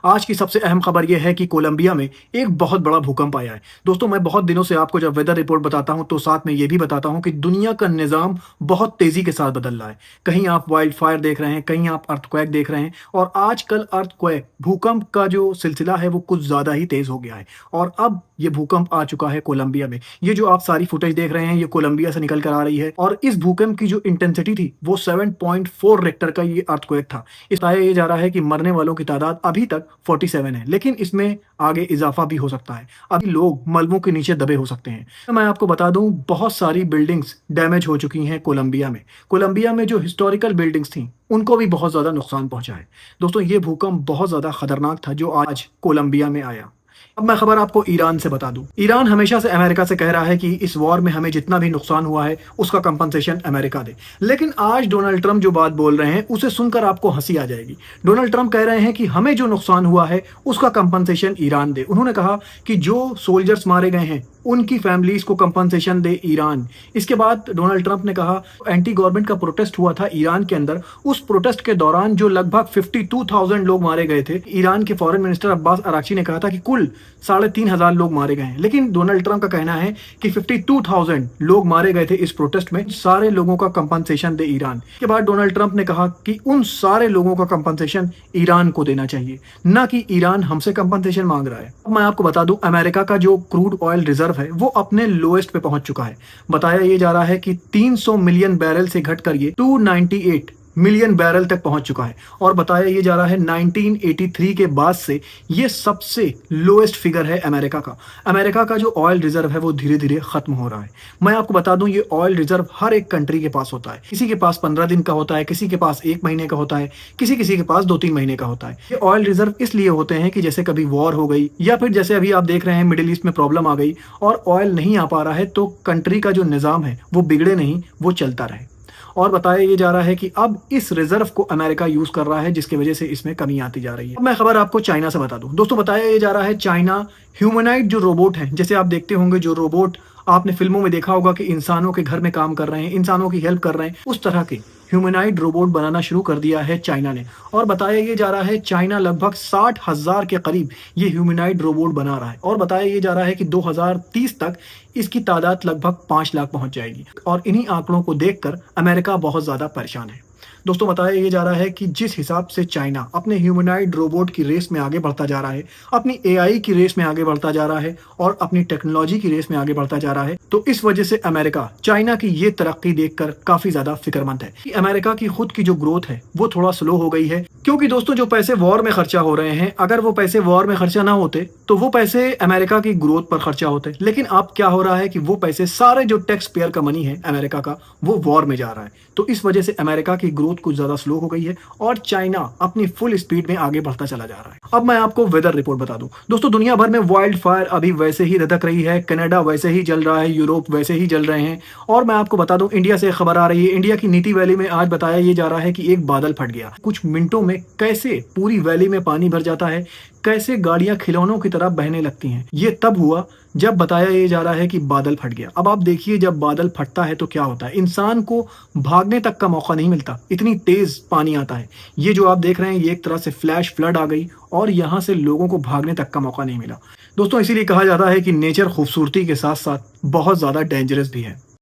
आज की सबसे अहम खबर यह है कि कोलंबिया में एक बहुत बड़ा भूकंप आया है। दोस्तों, मैं बहुत दिनों से आपको जब वेदर रिपोर्ट बताता हूं तो साथ में ये भी बताता हूं कि दुनिया का निज़ाम बहुत तेज़ी के साथ बदल रहा है। कहीं आप वाइल्ड फायर देख रहे हैं, कहीं आप अर्थक्वेक देख रहे हैं और आजकल अर्थक्वेक भूकंप का जो सिलसिला है वो कुछ ज़्यादा ही तेज़ हो गया है और अब ये भूकंप आ चुका है कोलंबिया में। ये जो आप सारी फुटेज देख रहे हैं ये कोलंबिया से निकल कर आ रही है और इस भूकंप की जो इंटेंसिटी थी वो 7.4 रिक्टर का ये अर्थक्वेक था। बताया ये जा रहा है कि मरने वालों की तादाद अभी तक 47 है, लेकिन इसमें आगे इजाफा भी हो सकता है। अभी लोग मलबों के नीचे दबे हो सकते हैं। तो मैं आपको बता दूं, बहुत सारी बिल्डिंग्स डैमेज हो चुकी हैं कोलंबिया में। कोलंबिया में जो हिस्टोरिकल बिल्डिंग्स थी उनको भी बहुत ज़्यादा नुकसान पहुंचा है। दोस्तों, ये भूकंप बहुत ज़्यादा खतरनाक था जो आज कोलंबिया में आया। अब मैं खबर आपको ईरान से बता दूं। ईरान हमेशा से अमेरिका से कह रहा है कि इस वॉर में हमें जितना भी नुकसान हुआ है उसका कंपनसेशन अमेरिका दे, लेकिन आज डोनाल्ड ट्रंप जो बात बोल रहे हैं उसे सुनकर आपको हंसी आ जाएगी। डोनाल्ड ट्रंप कह रहे हैं कि हमें जो नुकसान हुआ है उसका कंपनसेशन ईरान दे। उन्होंने कहा कि जो सोल्जर्स मारे गए हैं उनकी फैमिलीज को कंपनसेशन दे ईरान। इसके बाद डोनाल्ड ट्रंप ने कहा एंटी गवर्नमेंट का प्रोटेस्ट हुआ था ईरान के अंदर, उस प्रोटेस्ट के दौरान जो लगभग 52,000 लोग मारे गए थे, ईरान के फॉरेन मिनिस्टर अब्बास अराक्ची ने कहा था कि कुल 3,500 लोग मारे गए हैं। लेकिन डोनाल्ड ट्रंप का कहना है कि 52,000 लोग मारे गए थे इस प्रोटेस्ट में, सारे लोगों का कंपनसेशन दे ईरान। इसके बाद डोनाल्ड ट्रंप ने कहा कि उन सारे लोगों का कंपनसेशन ईरान को देना चाहिए, ना कि ईरान हमसे कंपनसेशन मांग रहा है। अब मैं आपको बता दूं, अमेरिका का जो क्रूड ऑयल रिजर्व है वो अपने लोएस्ट पे पहुंच चुका है। बताया ये जा रहा है कि 300 मिलियन बैरल से घटकर ये 298 मिलियन बैरल तक पहुंच चुका है और बताया ये जा रहा है 1983 के बाद से ये सबसे लोएस्ट फिगर है अमेरिका का। अमेरिका का जो ऑयल रिजर्व है वो धीरे धीरे खत्म हो रहा है। मैं आपको बता दूं, ये ऑयल रिजर्व हर एक कंट्री के पास होता है। किसी के पास 15 दिन का होता है, किसी के पास 1 महीने का होता है, किसी किसी के पास 2-3 महीने का होता है। ये ऑयल रिजर्व इसलिए होते हैं कि जैसे कभी वॉर हो गई या फिर जैसे अभी आप देख रहे हैं मिडिल ईस्ट में प्रॉब्लम आ गई और ऑयल नहीं आ पा रहा है, तो कंट्री का जो निज़ाम है वो बिगड़े नहीं, वो चलता रहे। और बताया ये जा रहा है कि अब इस रिजर्व को अमेरिका यूज कर रहा है, जिसकी वजह से इसमें कमी आती जा रही है। अब मैं खबर आपको चाइना से बता दूं। दोस्तों, बताया ये जा रहा है चाइना ह्यूमनाइड जो रोबोट है, जैसे आप देखते होंगे जो रोबोट आपने फिल्मों में देखा होगा कि इंसानों के घर में काम कर रहे हैं, इंसानों की हेल्प कर रहे हैं, उस तरह के ह्यूमनाइड रोबोट बनाना शुरू कर दिया है चाइना ने। और बताया ये जा रहा है चाइना लगभग 60,000 के करीब ये ह्यूमनाइड रोबोट बना रहा है और बताया ये जा रहा है कि 2030 तक इसकी तादाद लगभग 5 लाख पहुंच जाएगी। और इन्हीं आंकड़ों को देखकर अमेरिका बहुत ज़्यादा परेशान है। दोस्तों, बताया ये जा रहा है कि जिस हिसाब से चाइना अपने ह्यूमनाइड रोबोट की रेस में आगे बढ़ता जा रहा है, अपनी एआई की रेस में आगे बढ़ता जा रहा है और अपनी टेक्नोलॉजी की रेस में आगे बढ़ता जा रहा है, तो इस वजह से अमेरिका चाइना की ये तरक्की देखकर काफी ज्यादा फिक्रमंद है कि अमेरिका की खुद की जो ग्रोथ है वो थोड़ा स्लो हो गई है। क्योंकि दोस्तों, जो पैसे वॉर में खर्चा हो रहे हैं, अगर वो पैसे वॉर में खर्चा ना होते तो वो पैसे अमेरिका की ग्रोथ पर खर्चा होते। लेकिन अब क्या हो रहा है कि वो पैसे सारे जो टैक्स पेयर का मनी है अमेरिका का, वो वॉर में जा रहा है। तो इस वजह से अमेरिका की ग्रोथ कुछ ज्यादा स्लो हो गई है और चाइना अपनी फुल स्पीड में आगे बढ़ता चला जा रहा है। अब मैं आपको वेदर रिपोर्ट बता दूं। दोस्तों, दुनिया भर में वाइल्ड फायर अभी वैसे ही धधक रही है, कनाडा वैसे ही जल रहा है, यूरोप वैसे ही जल रहे हैं। और मैं आपको बता दूं, इंडिया से खबर आ रही है, इंडिया की नीति वैली में आज बताया ये जा रहा है कि एक बादल फट गया। कुछ मिनटों में कैसे पूरी वैली में पानी भर जाता है, कैसे गाड़ियां खिलौनों की तरह बहने लगती हैं, ये तब हुआ जब बताया ये जा रहा है कि बादल फट गया। अब आप देखिए, जब बादल फटता है तो क्या होता है, इंसान को भागने तक का मौका नहीं मिलता, इतनी तेज पानी आता है। ये जो आप देख रहे हैं ये एक तरह से फ्लैश फ्लड आ गई और यहाँ से लोगों को भागने तक का मौका नहीं मिला। दोस्तों, इसीलिए कहा जाता है कि नेचर खूबसूरती के साथ साथ बहुत ज़्यादा डेंजरस भी है।